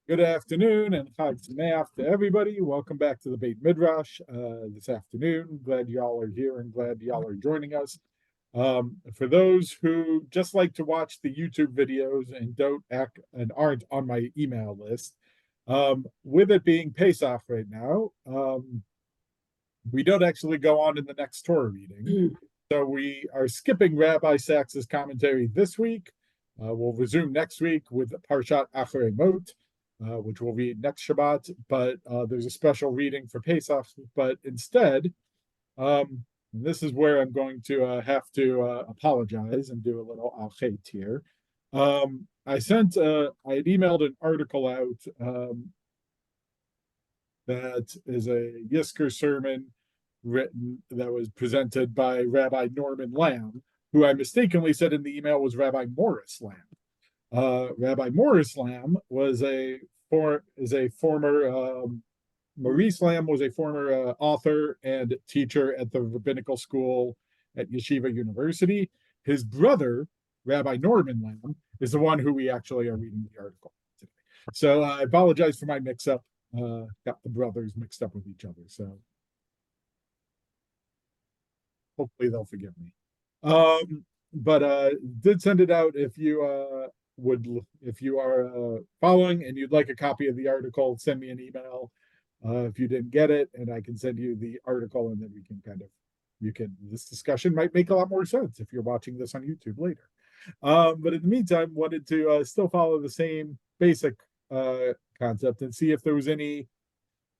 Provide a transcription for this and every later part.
Good afternoon and Chag Sameach to everybody. Welcome back to the Beit Midrash this afternoon. Glad y'all are here and glad y'all are joining us. For those who just like to watch the YouTube videos and don't act and aren't on my email list, with it being Pesach right now, we don't actually go on in the next Torah reading. So we are skipping Rabbi Sacks' commentary this week. We'll resume next week with Parshat Acharei Mot, which we'll read next Shabbat, but there's a special reading for Pesach. But instead, and this is where I'm going to have to apologize and do a little al-chet here. I had emailed an article out that is a Yizkor sermon written that was presented by Rabbi Norman Lamb, who I mistakenly said in the email was Rabbi Morris Lamb. Rabbi Morris Lamb was Maurice Lamb was a former author and teacher at the rabbinical school at Yeshiva University. His brother, Rabbi Norman Lamb, is the one who we actually are reading the article today. So I apologize for my mix-up. Got the brothers mixed up with each other. So hopefully they'll forgive me. But did send it out if you are following and you'd like a copy of the article, send me an email if you didn't get it, and I can send you the article, and then we can this discussion might make a lot more sense if you're watching this on YouTube later. But in the meantime, wanted to still follow the same basic concept and see if there was any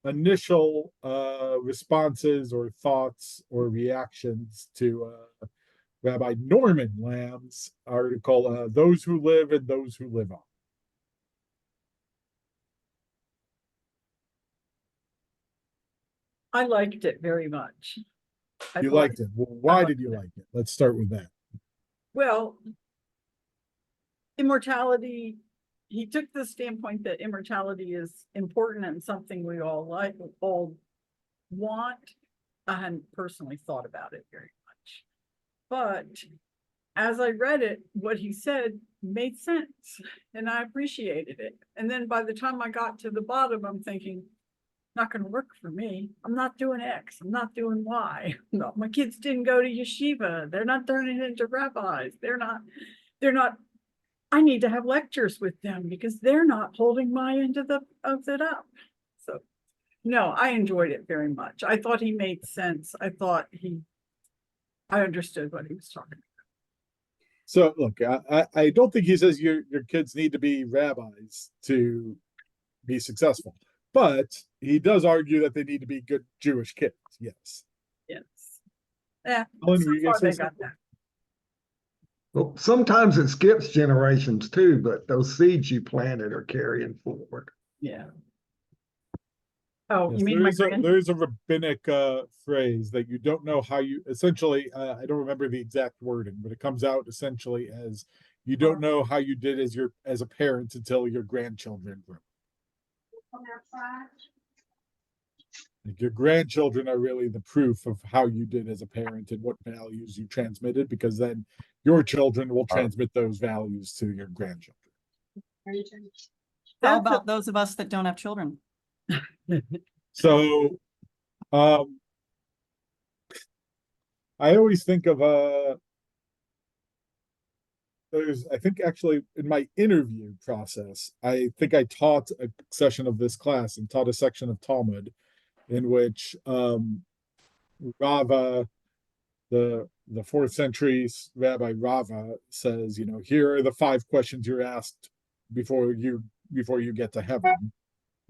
initial responses or thoughts or reactions to Rabbi Norman Lamb's article, Those Who Live and Those Who Live On. I liked it very much. You liked it. Well, why did you like it? Let's start with that. Well, immortality, he took the standpoint that immortality is important and something we all want. I hadn't personally thought about it very much. But as I read it, what he said made sense and I appreciated it. And then by the time I got to the bottom, I'm thinking, not going to work for me. I'm not doing X. I'm not doing Y. No, my kids didn't go to yeshiva. They're not turning into rabbis. They're not, I need to have lectures with them because they're not holding my end of it up. So no, I enjoyed it very much. I thought he made sense. I understood what he was talking about. So look, I don't think he says your kids need to be rabbis to be successful, but he does argue that they need to be good Jewish kids. Yes. Yes. Yeah. Ellen, So they got that. Well, sometimes it skips generations too, but those seeds you planted are carrying forward. Yeah. Oh, yes, you mean there's a rabbinic phrase that you don't know how you essentially, I don't remember the exact wording, but it comes out essentially as you don't know how you did as a parent until your grandchildren grow. Like your grandchildren are really the proof of how you did as a parent and what values you transmitted, because then your children will transmit those values to your grandchildren. How about those of us that don't have children? So I always think of I think actually in my interview process, I think I taught a session of this class and taught a section of Talmud in which Rava, the 4th century Rabbi Rava says, here are the 5 questions you're asked before you get to heaven.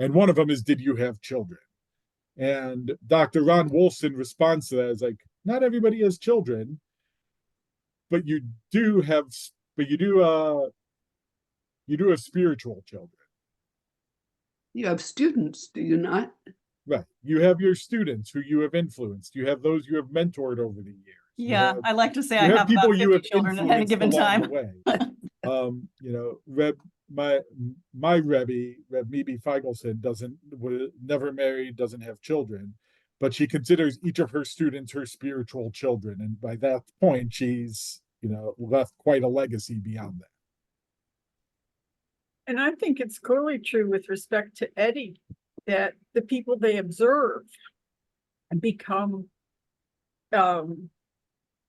And one of them is, did you have children? And Dr. Ron Wolfson responds to that as like, not everybody has children, but you do have spiritual children. You have students, do you not? Right. You have your students who you have influenced. You have those you have mentored over the years. Yeah, I like to say I have people about 50 children at any given time. My Rebbe, Reb Mibi Feigelson, never married, doesn't have children, but she considers each of her students her spiritual children. And by that point, she's, left quite a legacy beyond that. And I think it's clearly true with respect to Eddie, that the people they observe become, I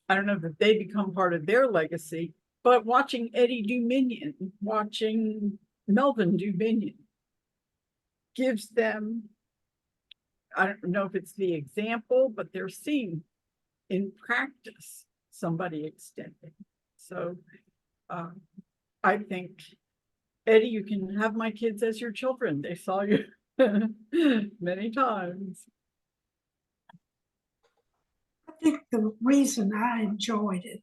don't know that they become part of their legacy, but watching Eddie do Minion, watching Melvin do Minion, gives them, I don't know if it's the example, but they're seeing in practice somebody extending. So I think, Eddie, you can have my kids as your children. They saw you many times. I think the reason I enjoyed it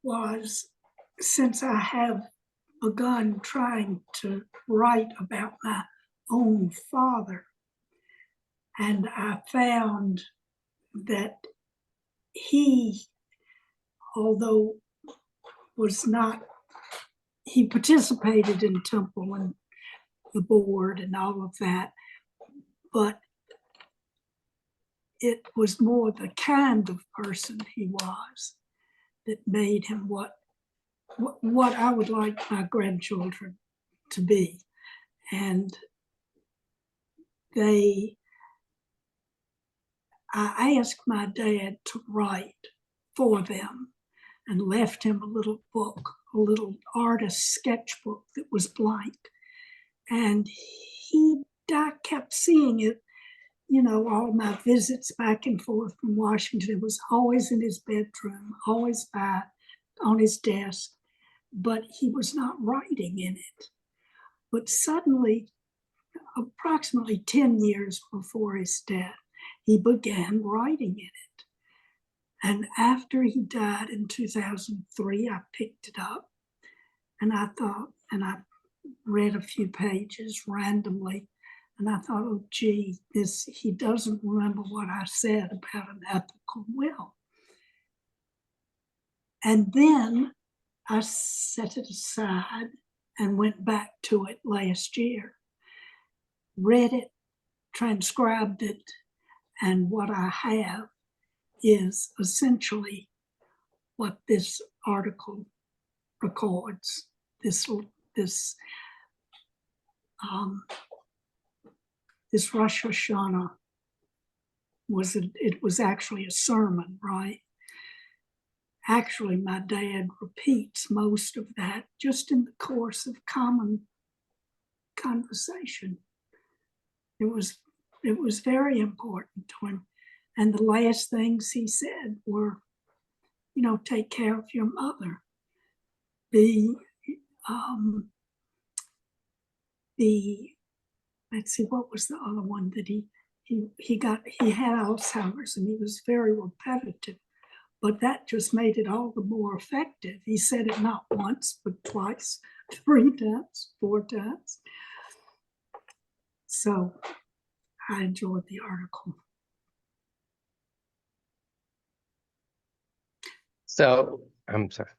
was since I have begun trying to write about my own father, and I found that he, although he participated in Temple and the board and all of that, but it was more the kind of person he was that made him what I would like my grandchildren to be. And I asked my dad to write for them and left him a little book, a little artist sketchbook that was blank. And I kept seeing it, all my visits back and forth from Washington. It was always in his bedroom, always on his desk, but he was not writing in it. But suddenly, approximately 10 years before his death, he began writing in it. And after he died in 2003, I picked it up and I read a few pages randomly. And I thought, oh, gee, he doesn't remember what I said about an ethical will. And then I set it aside and went back to it last year, read it, transcribed it, and what I have is essentially what this article records. This Rosh Hashanah was actually a sermon, right? Actually, my dad repeats most of that just in the course of common conversation. It was very important to him. And the last things he said were, take care of your mother. Let's see, what was the other one that he had Alzheimer's and he was very repetitive, but that just made it all the more effective. He said it not once, but twice, 3 times, 4 times. So I enjoyed the article. So I'm sorry.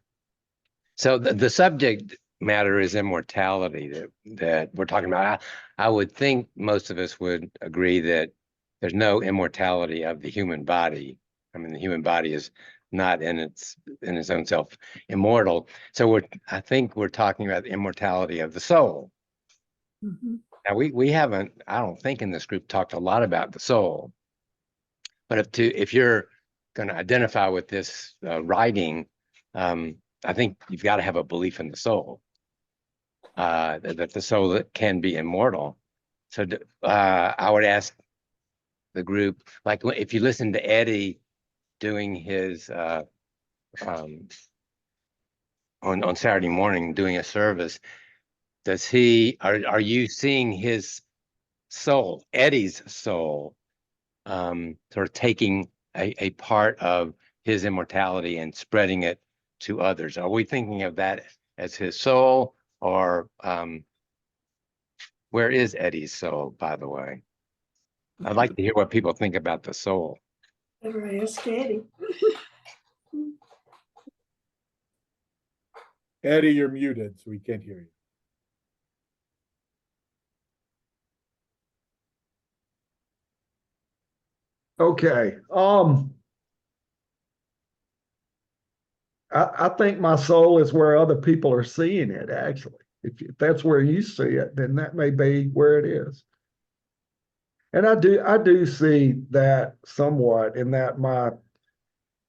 So the subject matter is immortality that we're talking about. I would think most of us would agree that there's no immortality of the human body. I mean, the human body is not in its own self immortal. So I think we're talking about the immortality of the soul. Mm-hmm. Now we haven't, I don't think in this group, talked a lot about the soul. But if you're going to identify with this writing, I think you've got to have a belief in the soul, that the soul can be immortal. So I would ask the group, like if you listen to Eddie doing his on Saturday morning doing a service, are you seeing his soul, Eddie's soul, sort of taking a part of his immortality and spreading it to others? Are we thinking of that as his soul, or where is Eddie's soul, by the way? I'd like to hear what people think about the soul. Better ask Eddie. Eddie, you're muted, so we can't hear you. Okay. I think my soul is where other people are seeing it, actually. If that's where you see it, then that may be where it is. And I do see that somewhat in that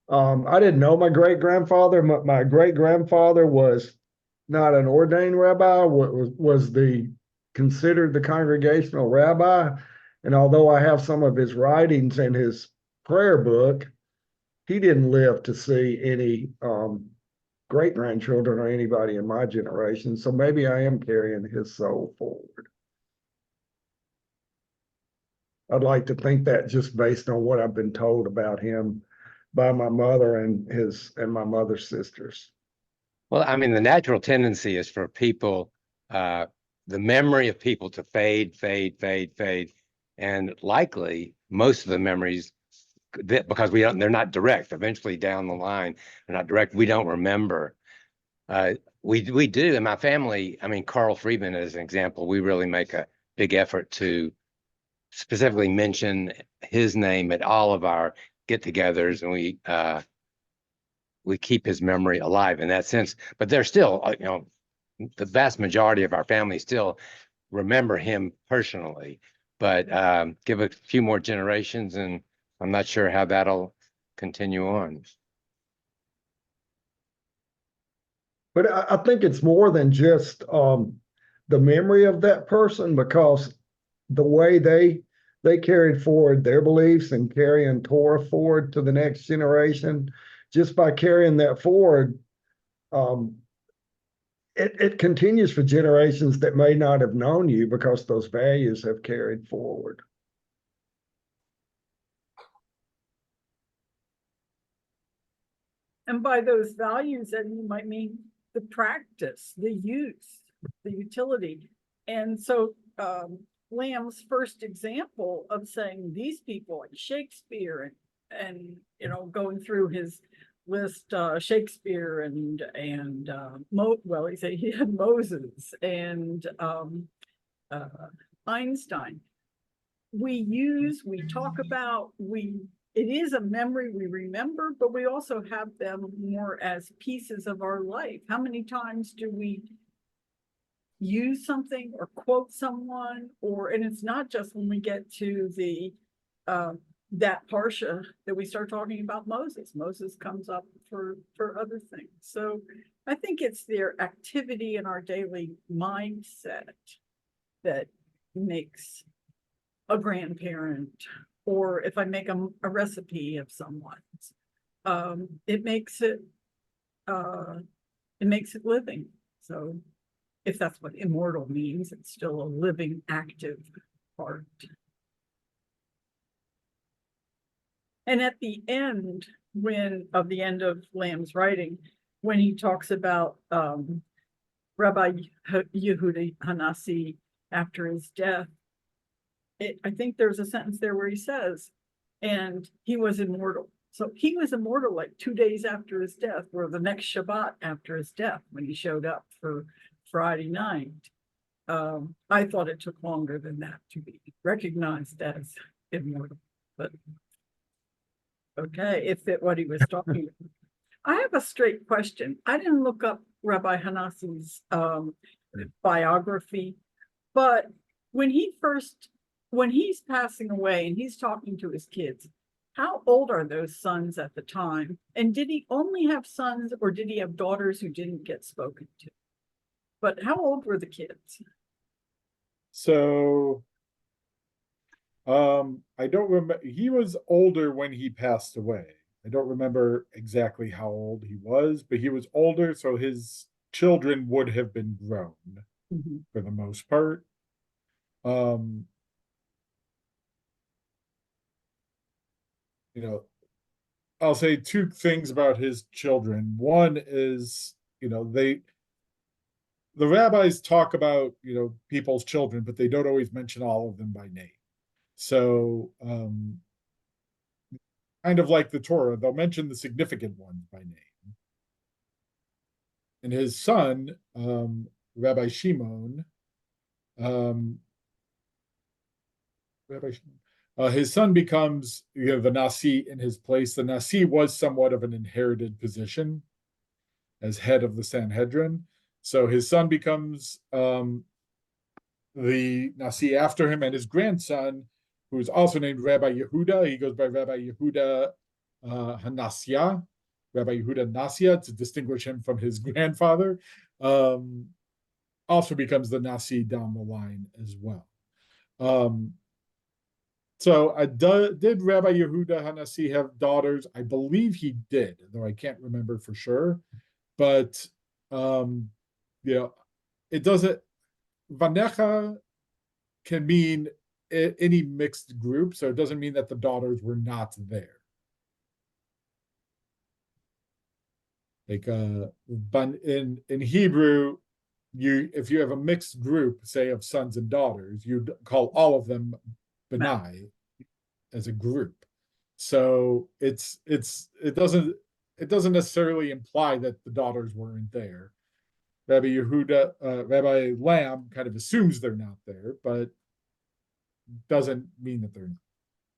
I didn't know my great-grandfather. My great-grandfather was not an ordained rabbi, was considered the congregational rabbi. And although I have some of his writings in his prayer book, he didn't live to see any great-grandchildren or anybody in my generation. So maybe I am carrying his soul forward. I'd like to think that just based on what I've been told about him by my mother and my mother's sisters. Well, I mean, the natural tendency is for people, the memory of people to fade. And likely most of the memories, because they're not direct, eventually down the line, they're not direct, we don't remember. We do in my family. I mean, Carl Friedman as an example, we really make a big effort to specifically mention his name at all of our get-togethers, and we keep his memory alive in that sense. But there's still, the vast majority of our family still remember him personally. But give a few more generations, and I'm not sure how that'll continue on. But I think it's more than just the memory of that person, because the way they carried forward their beliefs and carrying Torah forward to the next generation, just by carrying that forward, it continues for generations that may not have known you because those values have carried forward. And by those values, then you might mean the practice, the use, the utility. And so Lamb's first example of saying these people like Shakespeare and going through his list, Shakespeare and he said he had Moses and Einstein. We talk about, it is a memory we remember, but we also have them more as pieces of our life. How many times do we use something or quote someone, and it's not just when we get to the that parsha that we start talking about Moses. Moses comes up for other things. So I think it's their activity in our daily mindset that makes a grandparent, or if I make a recipe of someone's, it makes it living. So if that's what immortal means, it's still a living, active part. And at the end, of the end of Lamb's writing, when he talks about Rabbi Yehuda Hanassi after his death, I think there's a sentence there where he says, and he was immortal. So he was immortal like 2 days after his death, or the next Shabbat after his death, when he showed up for Friday night. I thought it took longer than that to be recognized as immortal, but okay, if it what he was talking about. I have a straight question. I didn't look up Rabbi Hanassi's biography, but when he's passing away and he's talking to his kids, how old are those sons at the time? And did he only have sons, or did he have daughters who didn't get spoken to? But how old were the kids? So I don't remember. He was older when he passed away. I don't remember exactly how old he was, but he was older, so his children would have been grown for the most part. I'll say two things about his children. One is, the rabbis talk about, people's children, but they don't always mention all of them by name. So, kind of like the Torah, they'll mention the significant ones by name. And his son, Rabbi Shimon, his son becomes the Nasi in his place. The Nasi was somewhat of an inherited position as head of the Sanhedrin. So his son becomes the Nasi after him, and his grandson, who is also named Rabbi Yehuda, he goes by Rabbi Yehuda Hanasya, Rabbi Yehuda Nasya, to distinguish him from his grandfather, also becomes the Nasi down the line as well. So did Rabbi Yehuda Hanasi have daughters? I believe he did, though I can't remember for sure. But it doesn't. Vanecha can mean any mixed group, so it doesn't mean that the daughters were not there. Like in Hebrew, if you have a mixed group, say of sons and daughters, you'd call all of them benai as a group. So it doesn't necessarily imply that the daughters weren't there. Rabbi Rabbi Lamb kind of assumes they're not there, but doesn't mean that they're not.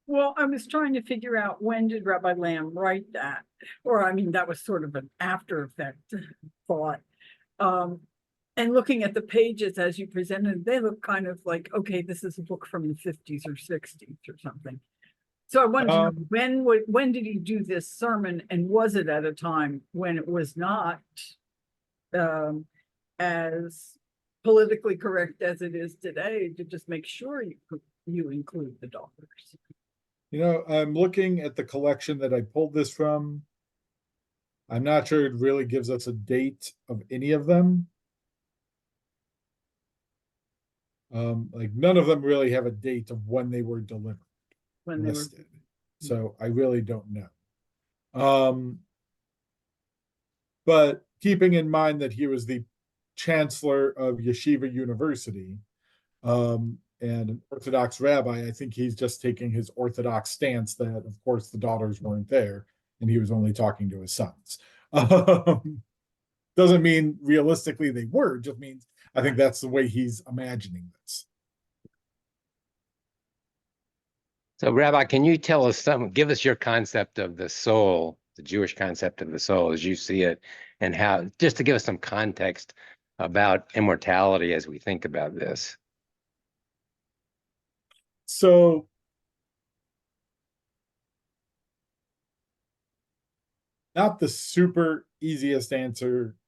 Well, I was trying to figure out, when did Rabbi Lamb write that? Or, I mean, that was sort of an after effect thought. And looking at the pages as you presented, they look kind of like, okay, this is a book from the 50s or 60s or something. So I wanted to know, when did he do this sermon, and was it at a time when it was not as politically correct as it is today, to just make sure you include the daughters? I'm looking at the collection that I pulled this from. I'm not sure it really gives us a date of any of them. Like none of them really have a date of when they were delivered. When listed. They were. So I really don't know. But keeping in mind that he was the chancellor of Yeshiva University, and an Orthodox rabbi, I think he's just taking his Orthodox stance that, of course, the daughters weren't there, and he was only talking to his sons. Doesn't mean realistically they were, just means I think that's the way he's imagining this. So, Rabbi, can you tell us give us your concept of the soul, the Jewish concept of the soul as you see it, and how, just to give us some context about immortality as we think about this? So, not the super easiest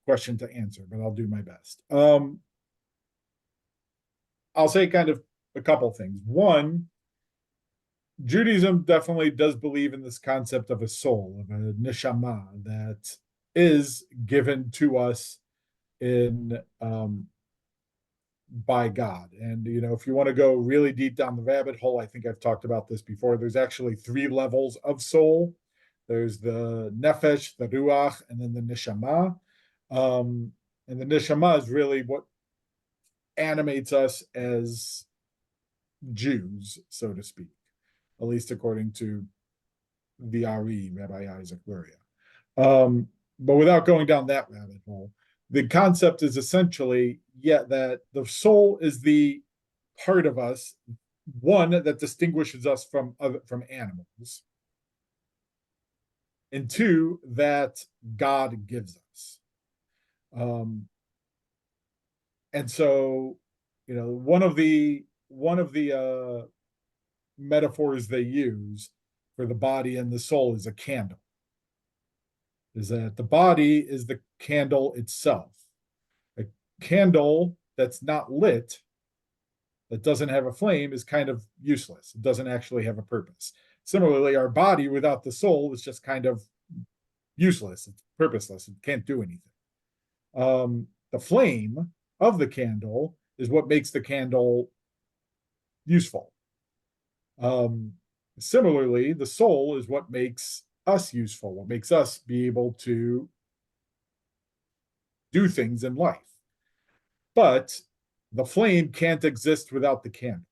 question to answer, but I'll do my best. I'll say kind of a couple things. One, Judaism definitely does believe in this concept of a soul, of a neshama, that is given to us by God. And if you want to go really deep down the rabbit hole, I think I've talked about this before. There's actually 3 levels of soul. There's the nefesh, the ruach, and then the neshama. And the neshama is really what animates us as Jews, so to speak, at least according to the Ari, Rabbi Isaac Luria. But without going down that rabbit hole, the concept is essentially, that the soul is the part of us, one, that distinguishes us from animals, and 2, that God gives us. And so, one of the metaphors they use for the body and the soul is a candle. Is that the body is the candle itself. A candle that's not lit, that doesn't have a flame, is kind of useless. It doesn't actually have a purpose. Similarly, our body without the soul is just kind of useless. It's purposeless. It can't do anything. The flame of the candle is what makes the candle useful. Similarly, the soul is what makes us useful, what makes us be able to do things in life. But the flame can't exist without the candle.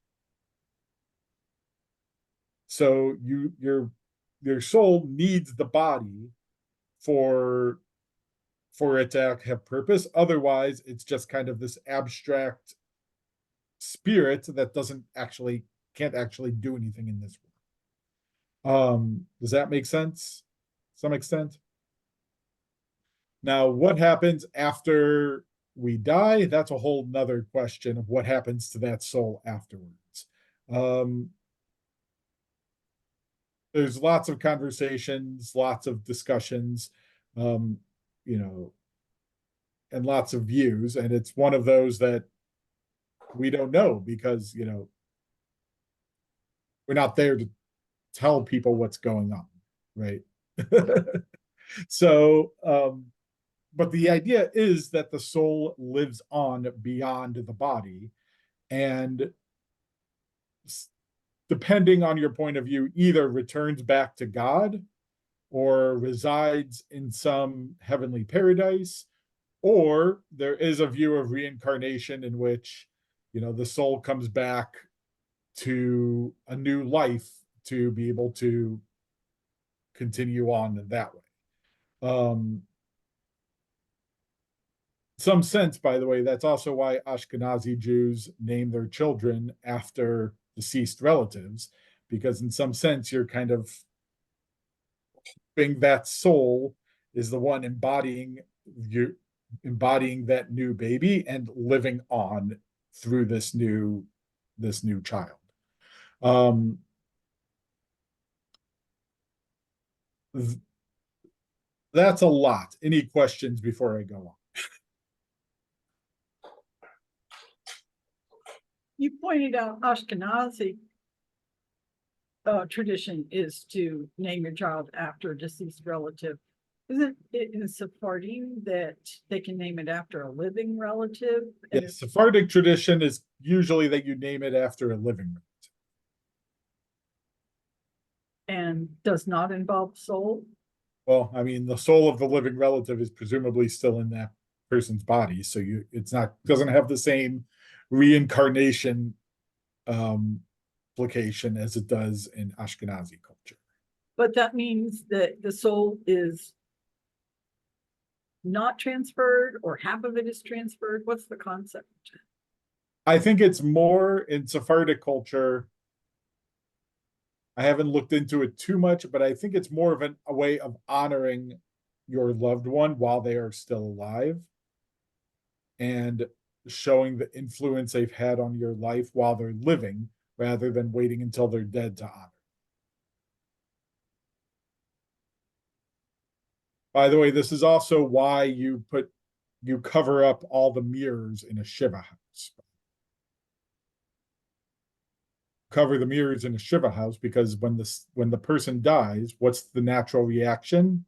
So your soul needs the body for it to have purpose. Otherwise, it's just kind of this abstract spirit that can't actually do anything in this world. Does that make sense to some extent? Now, what happens after we die, that's a whole nother question of what happens to that soul afterwards. There's lots of conversations, lots of discussions, you know, and lots of views. And it's one of those that we don't know because, you know, we're not there to tell people what's going on, right? So, but the idea is that the soul lives on beyond the body, and depending on your point of view, either returns back to God or resides in some heavenly paradise, or there is a view of reincarnation in which, you know, the soul comes back to a new life to be able to continue on that way. Some sense, by the way, that's also why Ashkenazi Jews name their children after deceased relatives, because in some sense you're kind of hoping that soul is the one embodying that new baby and living on through this new child. That's a lot. Any questions before I go on? You pointed out Ashkenazi tradition is to name your child after a deceased relative. Isn't it in Sephardim that they can name it after a living relative? Yes, Sephardic tradition is usually that you name it after a living relative. And does not involve soul? Well, I mean, the soul of the living relative is presumably still in that person's body, so it's not, doesn't have the same reincarnation implication as it does in Ashkenazi culture. But that means that the soul is not transferred, or half of it is transferred. What's the concept? I think it's more in Sephardic culture. I haven't looked into it too much, but I think it's more of a way of honoring your loved one while they are still alive and showing the influence they've had on your life while they're living, rather than waiting until they're dead to honor. By the way, this is also why you cover up all the mirrors in a Shiva house. Cover the mirrors in a Shiva house because when the person dies, what's the natural reaction?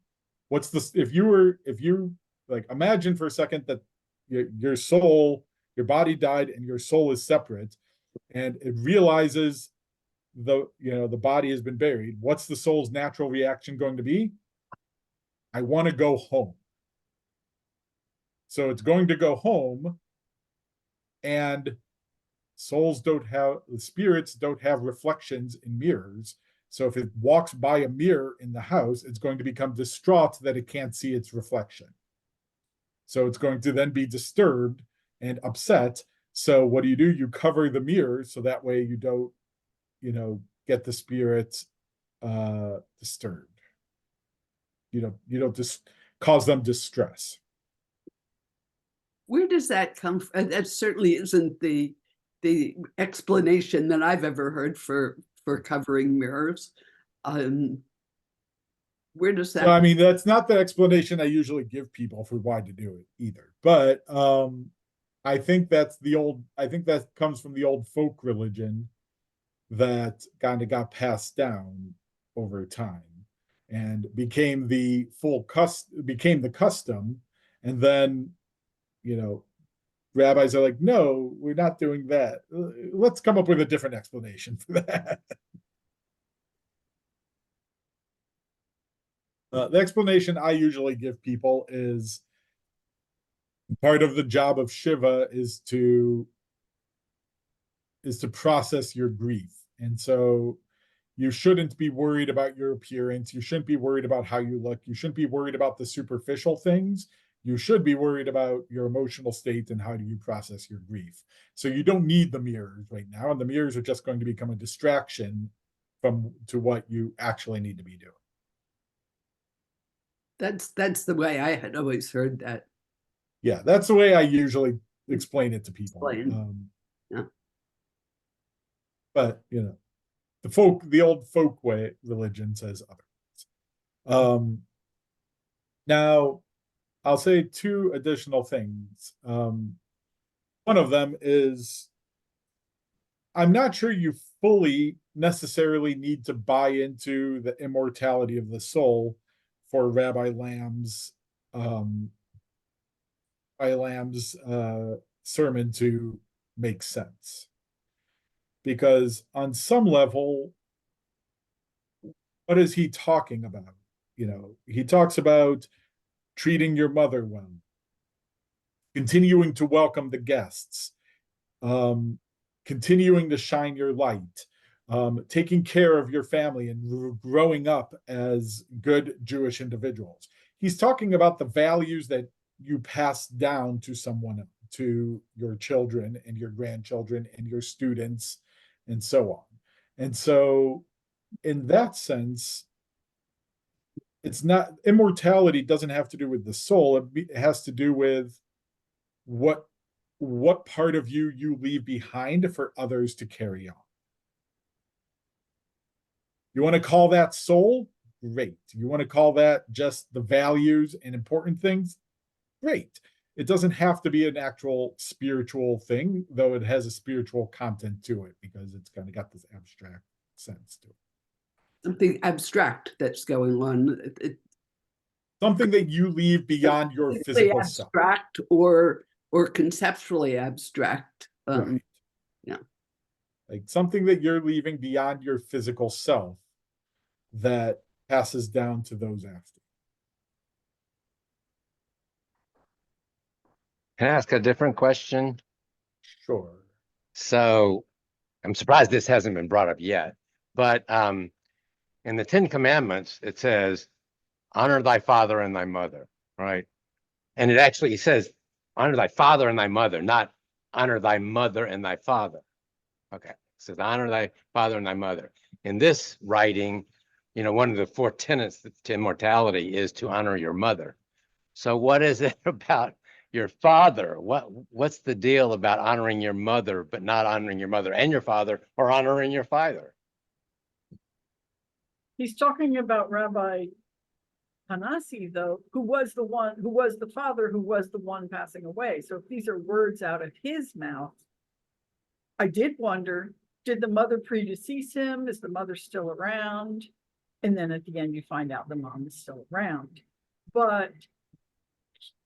What's the if you like imagine for a second that your soul, your body died and your soul is separate, and it realizes the body has been buried. What's the soul's natural reaction going to be? I want to go home. So it's going to go home, and spirits don't have reflections in mirrors. So if it walks by a mirror in the house, it's going to become distraught that it can't see its reflection. So it's going to then be disturbed and upset. So what do? You cover the mirror so that way you don't, get the spirit disturbed. You don't just cause them distress. Where does that come from? That certainly isn't the explanation that I've ever heard for covering mirrors. Where does that? So, I mean, that's not the explanation I usually give people for why to do it either. But I think that comes from the old folk religion that kind of got passed down over time and became the custom. And then, rabbis are like, no, we're not doing that. Let's come up with a different explanation for that. The explanation I usually give people is part of the job of Shiva is to process your grief. And so you shouldn't be worried about your appearance. You shouldn't be worried about how you look. You shouldn't be worried about the superficial things. You should be worried about your emotional state and how do you process your grief. So you don't need the mirrors right now. And the mirrors are just going to become a distraction to what you actually need to be doing. That's the way I had always heard that. Yeah, that's the way I usually explain it to people. Yeah. But the old folk way religion says otherwise. Now I'll say two additional things. One of them is I'm not sure you fully necessarily need to buy into the immortality of the soul for Rabbi Lamb's sermon to make sense. Because on some level, what is he talking about? He talks about treating your mother well, continuing to welcome the guests, continuing to shine your light, taking care of your family and growing up as good Jewish individuals. He's talking about the values that you pass down to someone, to your children and your grandchildren and your students and so on. And so in that sense, it's not, immortality doesn't have to do with the soul. It has to do with what part of you leave behind for others to carry on. You want to call that soul? Great. You want to call that just the values and important things? Great. It doesn't have to be an actual spiritual thing, though it has a spiritual content to it because it's kind of got this abstract sense to it. Something abstract that's going on. Something that you leave beyond your physical abstract self. Or conceptually abstract. Right. Yeah. Like something that you're leaving beyond your physical self that passes down to those after. Can I ask a different question? Sure. So I'm surprised this hasn't been brought up yet, but in the 10 Commandments, it says, honor thy father and thy mother, right? And it actually says, honor thy father and thy mother, not honor thy mother and thy father. Okay, it says, honor thy father and thy mother. In this writing, one of the 4 tenets to immortality is to honor your mother. So what is it about your father? What's the deal about honoring your mother, but not honoring your mother and your father, or honoring your father? He's talking about Rabbi Hanasi, though, who was the father, who was the one passing away. So if these are words out of his mouth, I did wonder, did the mother predecease him? Is the mother still around? And then at the end, you find out the mom is still around. But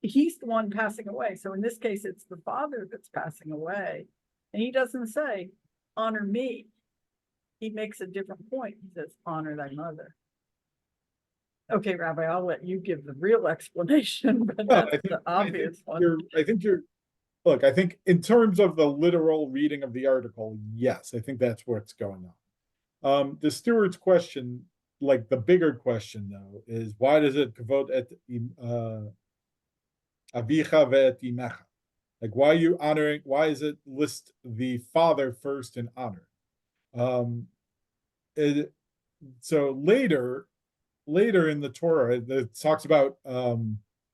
he's the one passing away. So in this case, it's the father that's passing away. And he doesn't say, honor me. He makes a different point. He says, honor thy mother. Okay, Rabbi, I'll let you give the real explanation, but that's the obvious one. I think in terms of the literal reading of the article, yes, I think that's what's going on. The steward's question, like the bigger question though, is why does it kavod et avicha ve'et imecha? Like why is it list the father first in honor? So later in the Torah, it talks about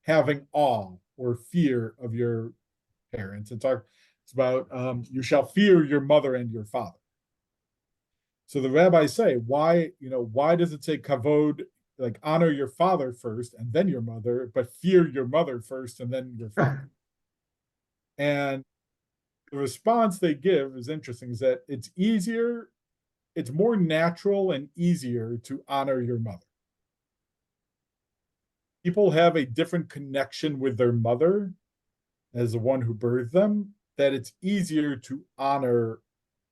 having awe or fear of your parents. It's about you shall fear your mother and your father. So the rabbis say, why does it say kavod, like honor your father first and then your mother, but fear your mother first and then your father? And the response they give is interesting, is that it's more natural and easier to honor your mother. People have a different connection with their mother as the one who birthed them, that it's easier to honor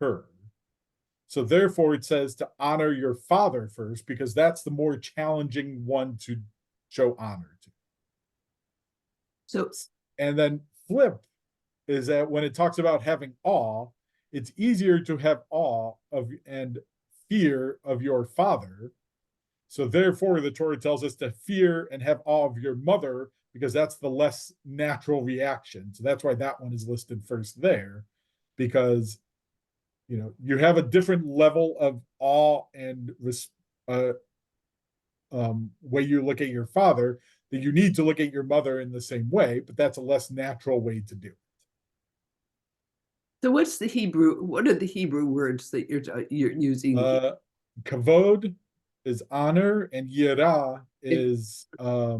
her. So therefore it says to honor your father first, because that's the more challenging one to show honor to. So, and then flip is that when it talks about having awe, it's easier to have awe of and fear of your father. So therefore the Torah tells us to fear and have awe of your mother, because that's the less natural reaction. So that's why that one is listed first there, because you have a different level of awe and way you look at your father that you need to look at your mother in the same way, but that's a less natural way to do it. So what are the Hebrew words that you're using? Kavod is honor, and yirah is Awe.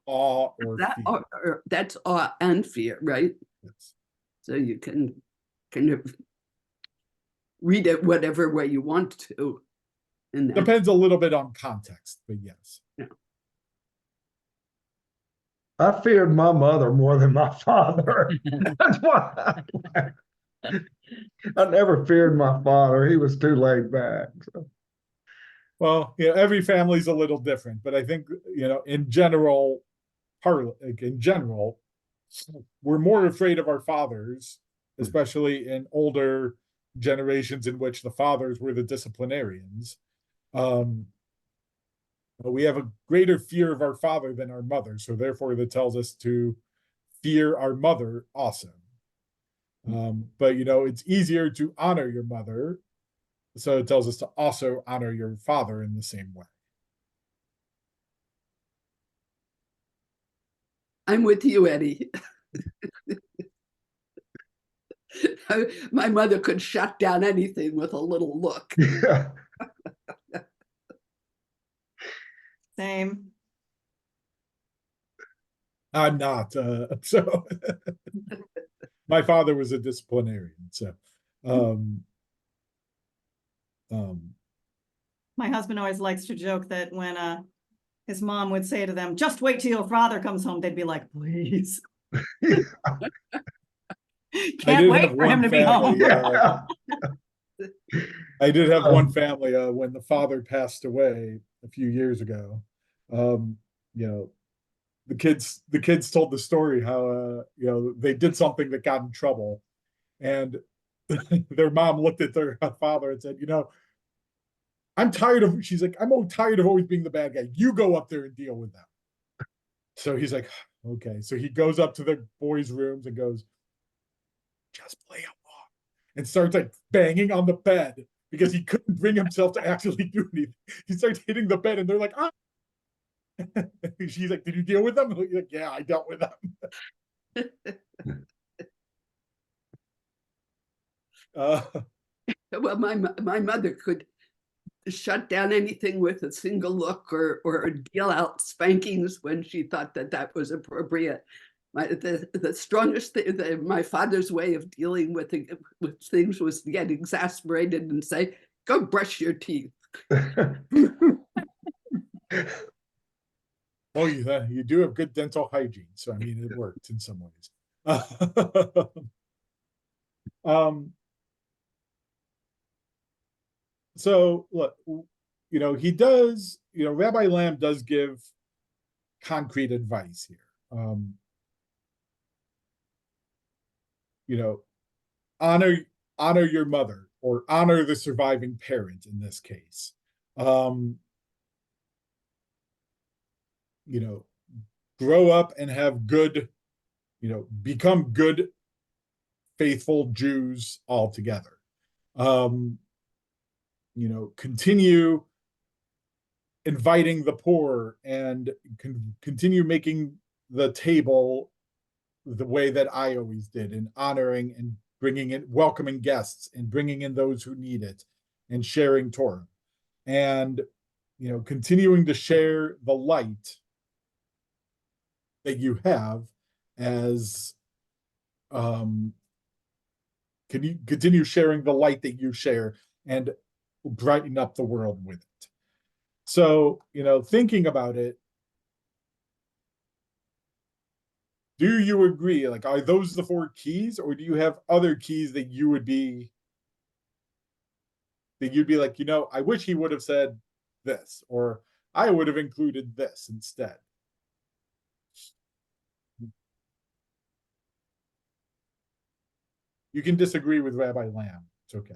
awe or fear. That's awe and fear, right? Yes. So you can kind of read it whatever way you want to. And Depends a little bit on context, but yes. Yeah. I feared my mother more than my father. That's why I never feared my father. He was too laid back. So. Well, yeah, every family's a little different, but I think, in general, we're more afraid of our fathers, especially in older generations in which the fathers were the disciplinarians. We have a greater fear of our father than our mother, so therefore that tells us to fear our mother also. But it's easier to honor your mother, so it tells us to also honor your father in the same way. I'm with you, Eddie. My mother could shut down anything with a little look. Yeah. Same. I'm not. So my father was a disciplinarian. So, My husband always likes to joke that when his mom would say to them, "Just wait till your father comes home," they'd be like, "Please." Can't wait for him to be home. I did have one family when the father passed away a few years ago. The kids told the story how they did something that got in trouble, and their mom looked at their father and said, she's like, I'm tired of always being the bad guy. You go up there and deal with them. So he's like, okay. So he goes up to the boys' rooms and goes, just play along, and starts like banging on the bed because he couldn't bring himself to actually do anything. He starts hitting the bed and they're like, ah. She's like, did you deal with them? He's like, yeah, I dealt with them. Well, my mother could shut down anything with a single look or deal out spankings when she thought that was appropriate. The strongest thing, my father's way of dealing with things was to get exasperated and say, "Go brush your teeth." Well, you do have good dental hygiene, so I mean, it worked in some ways. So look, he does, Rabbi Lamb does give concrete advice here. Honor your mother, or honor the surviving parent in this case. Grow up and have good, become good, faithful Jews altogether. Continue inviting the poor and continue making the table the way that I always did, and honoring and bringing in, welcoming guests and bringing in those who need it, and sharing Torah, and continuing to share the light that you have as can you continue sharing the light that you share and brighten up the world with it. So, thinking about it, do you agree? Like, are those the 4 keys, or do you have other keys that you'd be like, I wish he would have said this, or I would have included this instead? You can disagree with Rabbi Lamb. It's okay.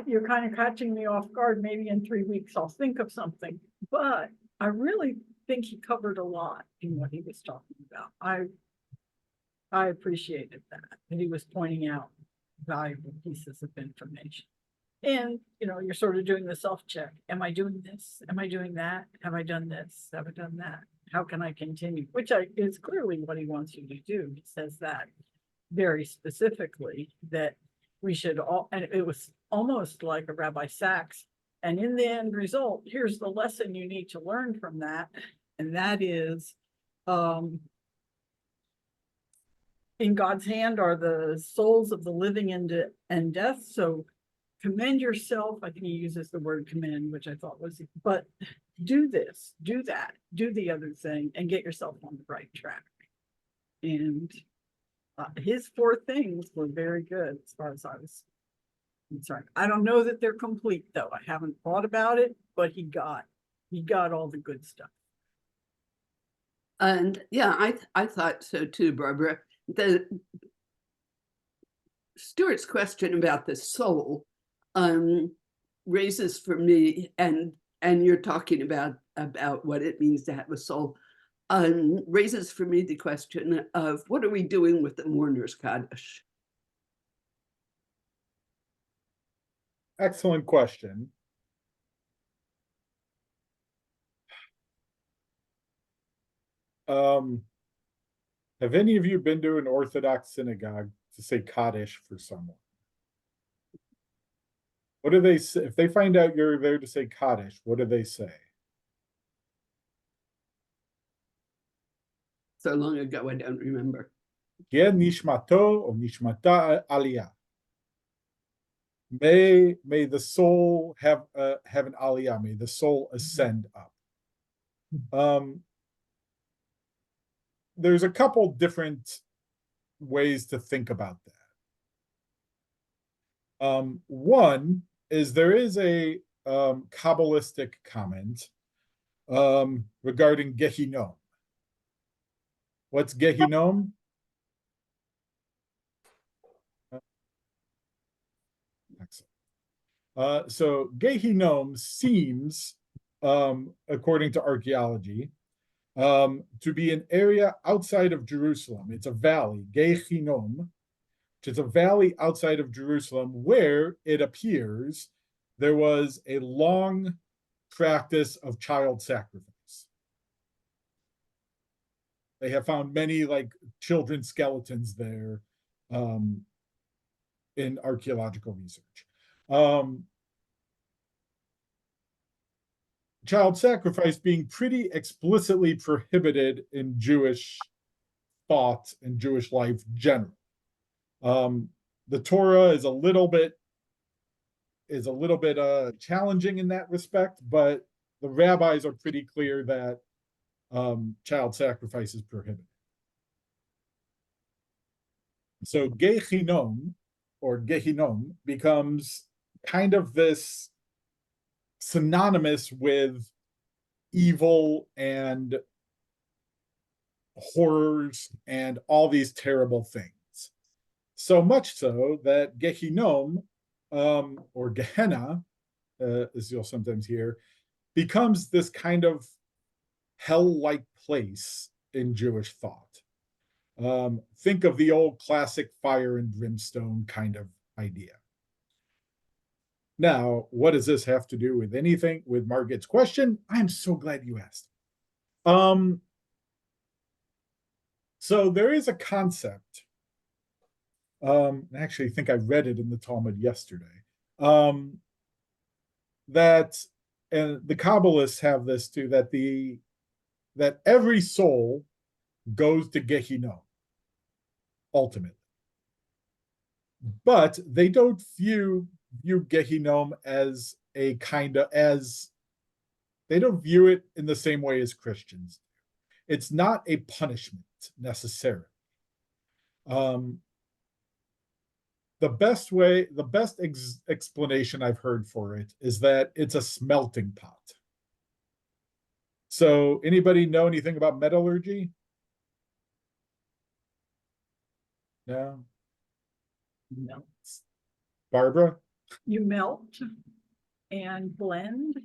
You're kind of catching me off guard. Maybe in 3 weeks I'll think of something, but I really think he covered a lot in what he was talking about. I appreciated that he was pointing out valuable pieces of information. And, you know, you're sort of doing the self-check. Am I doing this? Am I doing that? Have I done this? Have I done that? How can I continue? Which is clearly what he wants you to do. He says that very specifically, that we should all, and it was almost like a Rabbi Sacks. And in the end result, here's the lesson you need to learn from that. And that is, in God's hand are the souls of the living and death. So commend yourself. I think he uses the word commend, which I thought was, but do this, do that, do the other thing, and get yourself on the right track. And his 4 things were very good as far as I was concerned. I don't know that they're complete though. I haven't thought about it, but he got all the good stuff. And yeah, I thought so too, Barbara. The Stuart's question about the soul raises for me, and you're talking about what it means to have a soul, raises for me the question of what are we doing with the mourner's Kaddish? Excellent question. Have any of you been to an Orthodox synagogue to say Kaddish for someone? What do they say? If they find out you're there to say Kaddish, what do they say? So long ago, I don't remember. Gen nishmato or nishmata aliyah. May the soul have an aliyah. May the soul ascend up. There's a couple different ways to think about that. One is there is a Kabbalistic comment regarding Gehinom. What's Gehinom? Excellent. So Gehinom seems, according to archaeology, to be an area outside of Jerusalem. It's a valley, Gehinom, which is a valley outside of Jerusalem where it appears there was a long practice of child sacrifice. They have found many children's skeletons there in archaeological research. Child sacrifice being pretty explicitly prohibited in Jewish thought and Jewish life generally. The Torah is a little bit challenging in that respect, but the rabbis are pretty clear that child sacrifice is prohibited. So Gehinom or Gehinom becomes kind of this synonymous with evil and horrors and all these terrible things. So much so that Gehinom, or Gehenna, as you'll sometimes hear, becomes this kind of hell-like place in Jewish thought. Think of the old classic fire and brimstone kind of idea. Now, what does this have to do with anything with Margaret's question? I'm so glad you asked. So there is a concept. I actually think I read it in the Talmud yesterday. That, and the Kabbalists have this too, that every soul goes to Gehinom ultimately, but they don't view Gehinom as they don't view it in the same way as Christians do. It's not a punishment necessarily. The best explanation I've heard for it is that it's a smelting pot. So anybody know anything about metallurgy? No? No. Barbara? You melt and blend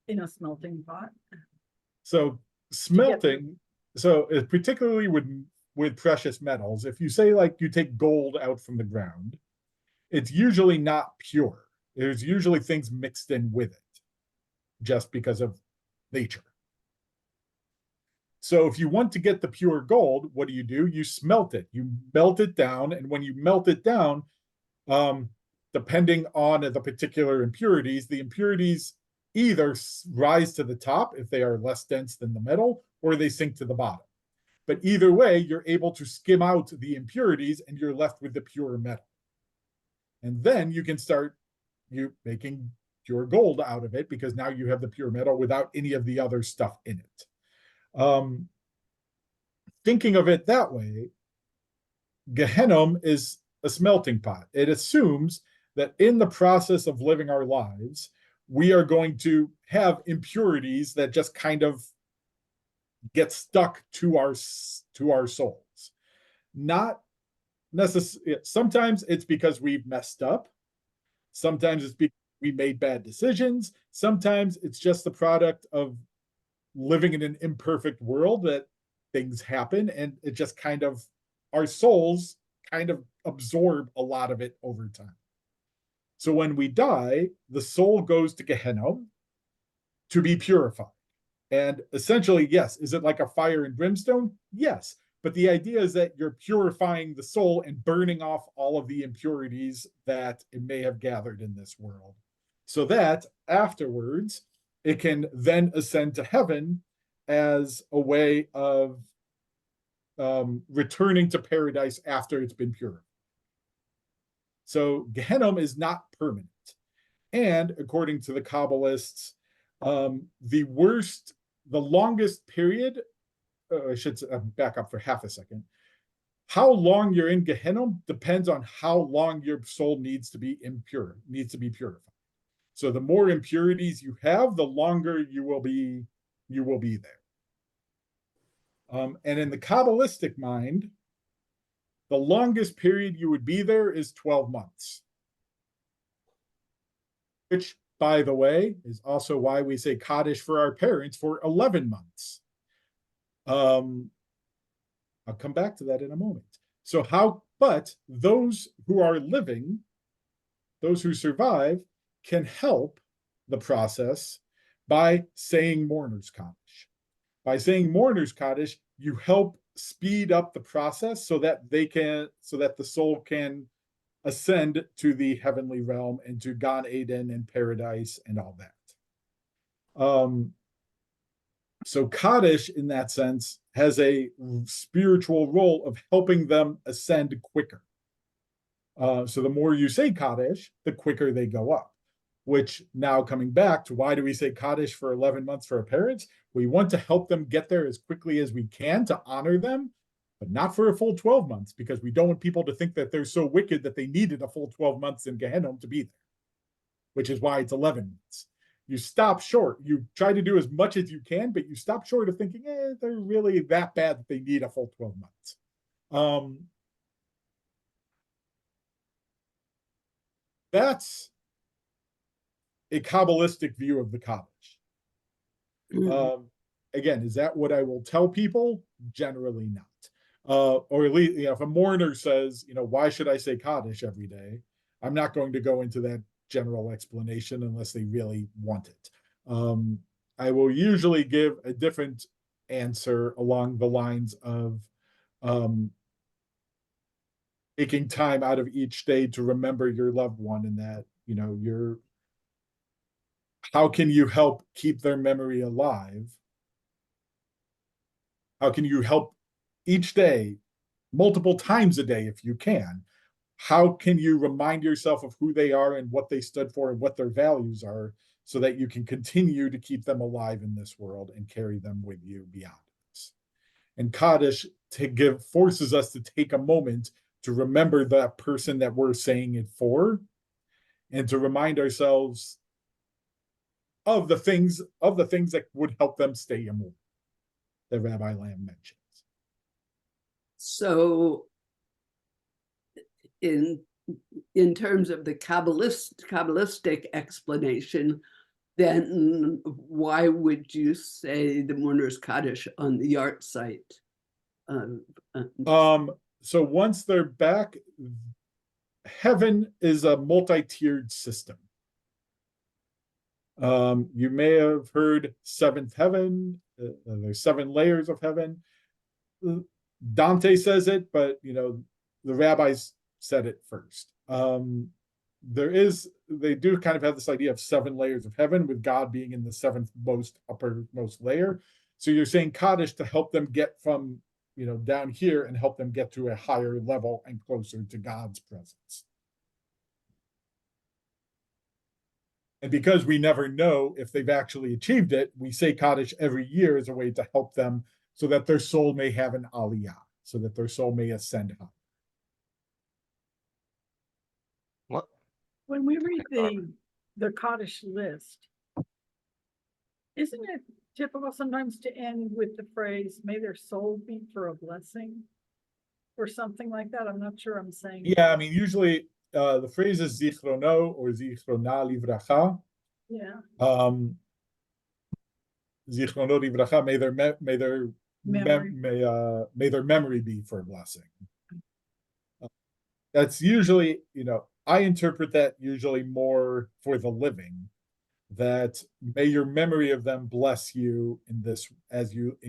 in a smelting pot. So smelting, particularly with precious metals, if you say you take gold out from the ground it's usually not pure. There's usually things mixed in with it just because of nature. So if you want to get the pure gold, what do? You smelt it. You melt it down, and when you melt it down, depending on the particular impurities, the impurities either rise to the top if they are less dense than the metal, or they sink to the bottom. But either way, you're able to skim out the impurities and you're left with the pure metal. And then you can start making pure gold out of it, because now you have the pure metal without any of the other stuff in it. Thinking of it that way, Gehenna is a smelting pot. It assumes that in the process of living our lives, we are going to have impurities that just kind of get stuck to our souls. Not necessarily. Sometimes it's because we've messed up. Sometimes it's because we made bad decisions. Sometimes it's just the product of living in an imperfect world, that things happen, and it just kind of, our souls kind of absorb a lot of it over time. So when we die, the soul goes to Gehenna to be purified. And essentially, yes, is it like a fire and brimstone? Yes. But the idea is that you're purifying the soul and burning off all of the impurities that it may have gathered in this world, so that afterwards it can then ascend to heaven as a way of returning to paradise after it's been purified. So Gehenna is not permanent. And according to the Kabbalists, the longest period, I should back up for half a second. How long you're in Gehenna depends on how long your soul needs to be purified. So the more impurities you have, the longer you will be there. And in the Kabbalistic mind, the longest period you would be there is 12 months. Which, by the way, is also why we say Kaddish for our parents for 11 months. I'll come back to that in a moment. But those who are living, those who survive, can help the process by saying mourner's Kaddish. By saying mourner's Kaddish, you help speed up the process so that the soul can ascend to the heavenly realm and to Gan Eden and paradise and all that. So Kaddish, in that sense, has a spiritual role of helping them ascend quicker. So the more you say Kaddish, the quicker they go up. Which, now coming back to why do we say Kaddish for 11 months for our parents? We want to help them get there as quickly as we can to honor them, but not for a full 12 months, because we don't want people to think that they're so wicked that they needed a full 12 months in Gehenna to be there, which is why it's 11 months. You stop short. You try to do as much as you can, but you stop short of thinking, they're really that bad that they need a full 12 months. That's a Kabbalistic view of the Kaddish. Again, is that what I will tell people? Generally not. Or at least, if a mourner says, why should I say Kaddish every day? I'm not going to go into that general explanation unless they really want it. I will usually give a different answer along the lines of taking time out of each day to remember your loved one, and that, how can you help keep their memory alive? How can you help each day, multiple times a day if you can? How can you remind yourself of who they are and what they stood for and what their values are, so that you can continue to keep them alive in this world and carry them with you beyond this? And Kaddish forces us to take a moment to remember that person that we're saying it for, and to remind ourselves of the things that would help them stay immortal, that Rabbi Lamb mentions. So in terms of the Kabbalistic explanation, then why would you say the mourner's Kaddish on the yard site? So once they're back, heaven is a multi-tiered system. You may have heard seventh heaven. There's 7 layers of heaven. Dante says it, but the rabbis said it first. They do kind of have this idea of 7 layers of heaven, with God being in the 7th most uppermost layer. So you're saying Kaddish to help them get from down here and help them get to a higher level and closer to God's presence. And because we never know if they've actually achieved it, we say Kaddish every year as a way to help them so that their soul may have an aliyah, so that their soul may ascend high. What? When we read the Kaddish list, isn't it typical sometimes to end with the phrase, may their soul be for a blessing? Or something like that? I'm not sure I'm saying. Yeah, I mean, usually the phrase is zichrono or zichrona livracha. Yeah. Zichrono livracha, may their memory be for a blessing. That's usually, I interpret that usually more for the living, that may your memory of them bless you in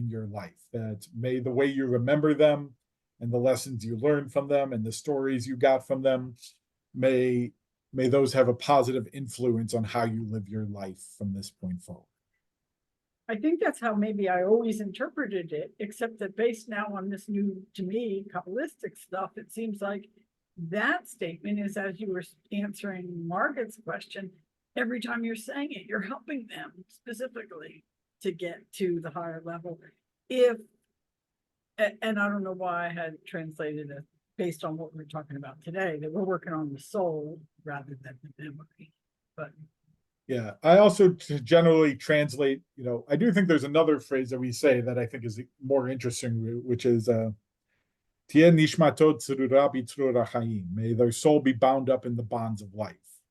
your life, that may the way you remember them and the lessons you learned from them and the stories you got from them, may those have a positive influence on how you live your life from this point forward. I think that's how maybe I always interpreted it, except that based now on this new, to me, Kabbalistic stuff, it seems like that statement is, as you were answering Margaret's question, every time you're saying it, you're helping them specifically to get to the higher level. And I don't know why I had translated it based on what we're talking about today, that we're working on the soul rather than the memory. But yeah, I also generally translate, I do think there's another phrase that we say that I think is more interesting, which is Tien nishmatot tzurura b'tzurura chaim. May their soul be bound up in the bonds of life.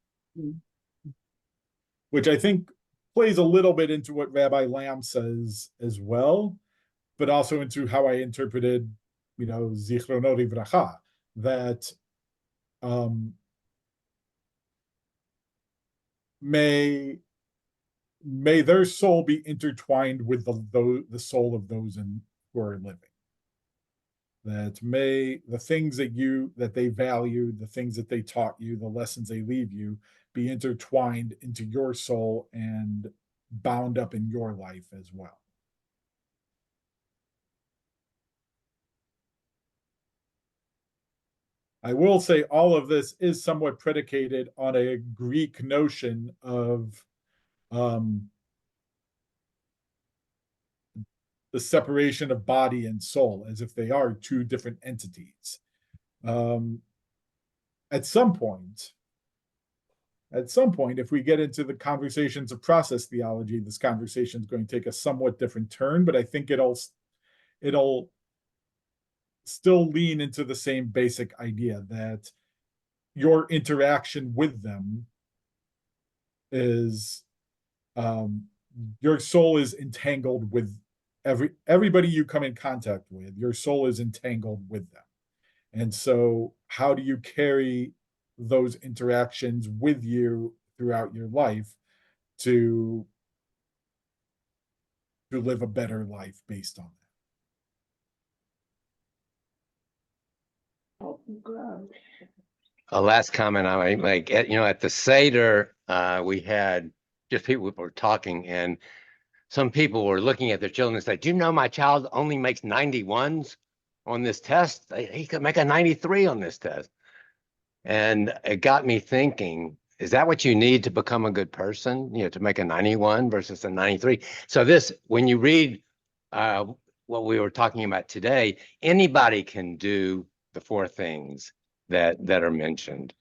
Which I think plays a little bit into what Rabbi Lamb says as well, but also into how I interpreted, zichrono livracha, that may their soul be intertwined with the soul of those who are living. That may the things that they valued, the things that they taught you, the lessons they leave you, be intertwined into your soul and bound up in your life as well. I will say all of this is somewhat predicated on a Greek notion of the separation of body and soul, as if they are 2 different entities. At some point, if we get into the conversations of process theology, this conversation is going to take a somewhat different turn, but I think it'll still lean into the same basic idea that your interaction with them is your soul is entangled with everybody you come in contact with. Your soul is entangled with them. And so how do you carry those interactions with you throughout your life to live a better life based on that? A last comment I make, at the Seder, we had just people were talking, and some people were looking at their children and say, do you know my child only makes 91s on this test? He could make a 93 on this test. And it got me thinking, is that what you need to become a good person? To make a 91 versus a 93? So when you read what we were talking about today, anybody can do the 4 things that are mentioned.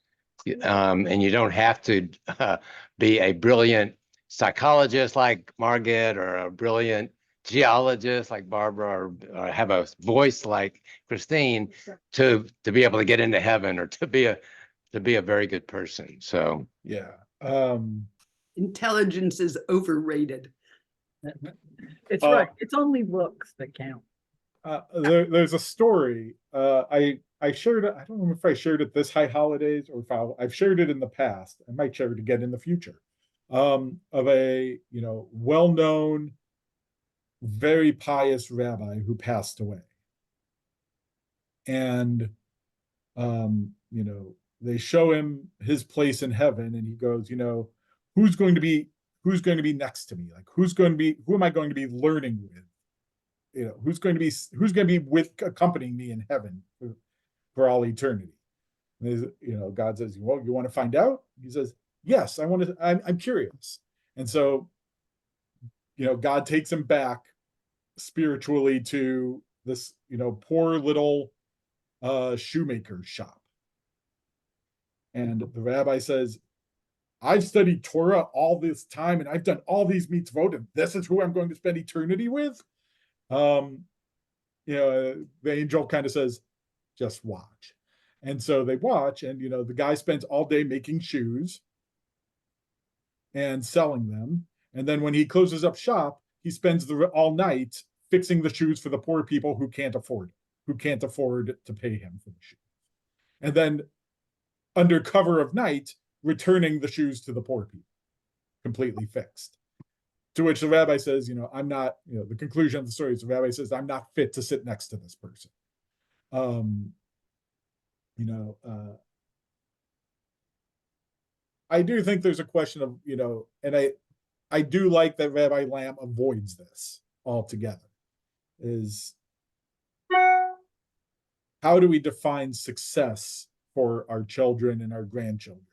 And you don't have to be a brilliant psychologist like Margaret, or a brilliant geologist like Barbara, or have a voice like Christine to be able to get into heaven, or to be a very good person. So yeah, intelligence is overrated. it's right. It's only looks that count. There's a story. I I shared it. I don't remember if I shared it this high holidays or if I've shared it in the past. I might share it again in the future. Of a well-known, very pious rabbi who passed away, and they show him his place in heaven, and he goes, who's going to be next to me? Like who am I going to be learning with? Who's going to be with accompanying me in heaven for all eternity? And God says, well, you want to find out? He says, yes, I want to. I'm curious. And so, God takes him back spiritually to this, poor little shoemaker's shop. And the rabbi says, I've studied Torah all this time and I've done all these mitzvot, and this is who I'm going to spend eternity with. The angel kind of says, just watch. And so they watch, and the guy spends all day making shoes and selling them. And then when he closes up shop, he spends all night fixing the shoes for the poor people who can't afford to pay him for the shoes. And then under cover of night, returning the shoes to the poor people, completely fixed. To which the rabbi says, I'm not, the conclusion of the story is the rabbi says, I'm not fit to sit next to this person. I do think there's a question of, and I do like that Rabbi Lamb avoids this altogether, is how do we define success for our children and our grandchildren,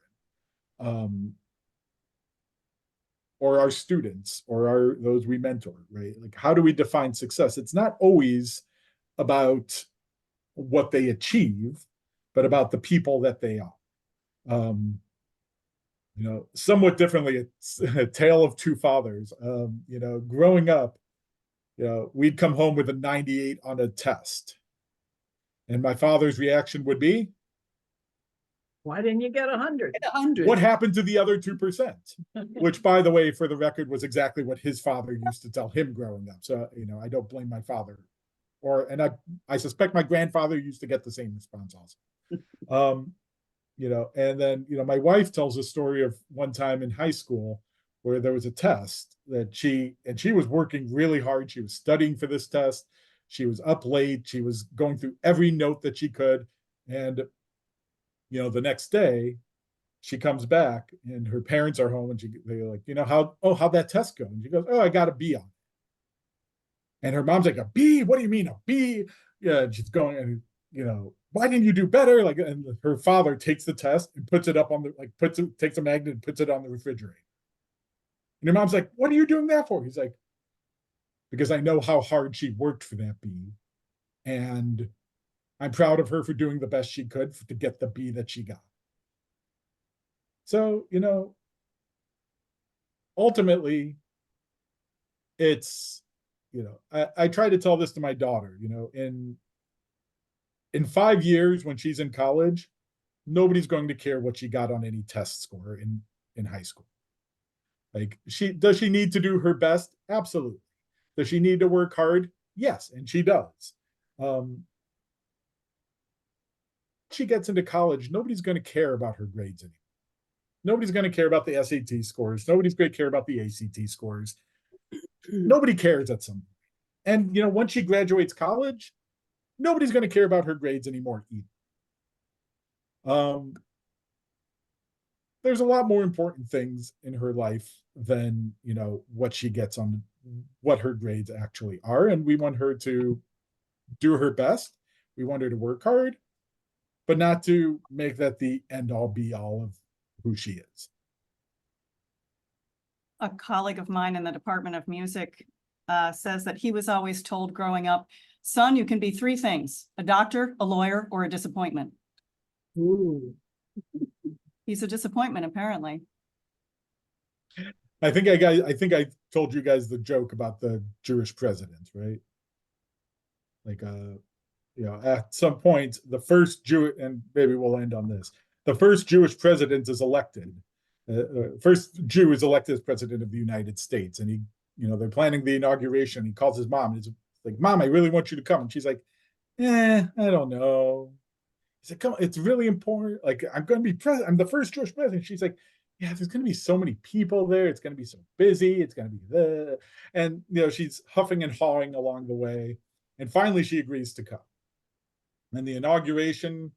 or our students, or those we mentor, right? Like, how do we define success? It's not always about what they achieve, but about the people that they are. Somewhat differently, it's a tale of two fathers. Growing up, we'd come home with a 98 on a test. And my father's reaction would be, Why didn't you get 100? 100. what happened to the other 2%? Which, by the way, for the record, was exactly what his father used to tell him growing up. So, I don't blame my father. And I suspect my grandfather used to get the same response also. And then, my wife tells a story of one time in high school where there was a test that she was working really hard. She was studying for this test. She was up late. She was going through every note that she could. And, the next day she comes back and her parents are home, and they're like, how'd that test go? And she goes, oh, I got a B on it. And her mom's like, a B? What do you mean a B? Yeah, and she's going, and, why didn't you do better? And her father takes the test and puts it up on takes a magnet and puts it on the refrigerator. And her mom's like, what are you doing that for? He's like, because I know how hard she worked for that B. And I'm proud of her for doing the best she could to get the B that she got. So, ultimately, it's, I try to tell this to my daughter, in 5 years, when she's in college, nobody's going to care what she got on any test score in high school. Like, does she need to do her best? Absolutely. Does she need to work hard? Yes, and she does. She gets into college, nobody's going to care about her grades anymore. Nobody's going to care about the SAT scores. Nobody's going to care about the ACT scores. Nobody cares at some point. And, once she graduates college, nobody's going to care about her grades anymore either. There's a lot more important things in her life than, what she gets on what her grades actually are. And we want her to do her best. We want her to work hard, but not to make that the end all be all of who she is. A colleague of mine in the Department of Music says that he was always told growing up, son, you can be three things: a doctor, a lawyer, or a disappointment. Ooh. He's a disappointment, apparently. I think I told you guys the joke about the Jewish president, right? Like, at some point, the first Jew, and maybe we'll end on this, the first Jewish president is elected. First Jew is elected as president of the United States, and he, they're planning the inauguration. He calls his mom, and he's like, Mom, I really want you to come. And she's like, I don't know. He said, come on, it's really important. Like, I'm going to be president. I'm the first Jewish president. She's like, yeah, there's going to be so many people there. It's going to be so busy. It's going to be the, and, she's huffing and hawing along the way. And finally she agrees to come. And the inauguration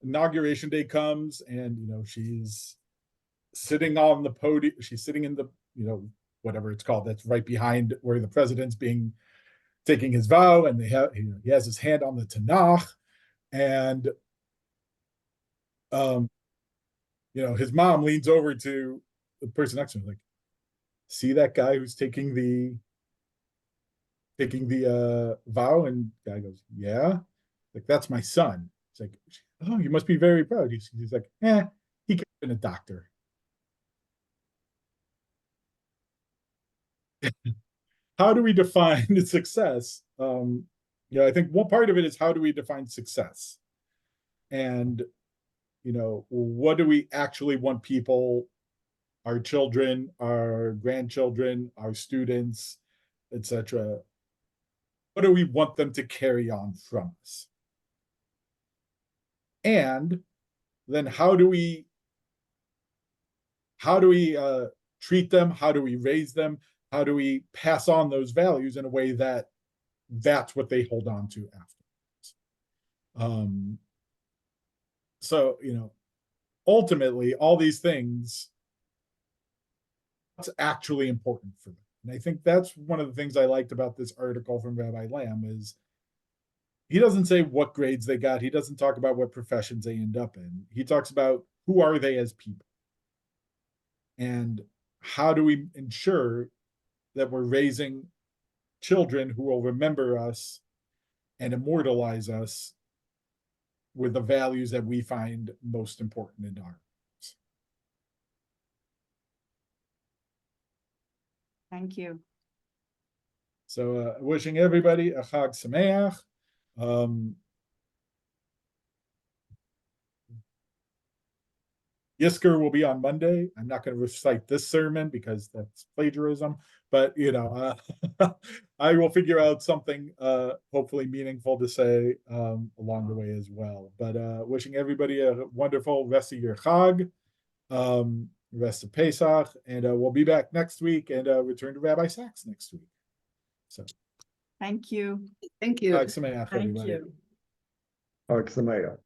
day comes, and, she's sitting on the podium. She's sitting in the, whatever it's called, that's right behind where the president's taking his vow, and he has his hand on the Tanakh, and his mom leans over to the person next to him, like, see that guy who's taking the vow? And the guy goes, yeah. Like, that's my son. It's like, oh, you must be very proud. He's like, he could have been a doctor. How do we define success? I think one part of it is, how do we define success? And, what do we actually want people, our children, our grandchildren, our students, etc., what do we want them to carry on from us? And then how do we treat them? How do we raise them? How do we pass on those values in a way that's what they hold on to afterwards? So, ultimately, all these things, what's actually important for them. And I think that's one of the things I liked about this article from Rabbi Lamb, is he doesn't say what grades they got. He doesn't talk about what professions they end up in. He talks about, who are they as people? And how do we ensure that we're raising children who will remember us and immortalize us with the values that we find most important in our lives. Thank you. So wishing everybody a Chag Sameach. Yisker will be on Monday. I'm not going to recite this sermon because that's plagiarism, but I will figure out something hopefully meaningful to say along the way as well. But wishing everybody a wonderful rest of your Chag, rest of Pesach, and we'll be back next week and return to Rabbi Sacks next week. So Thank you. Thank you. Chag Sameach, Thank everybody. you. Like Samaya.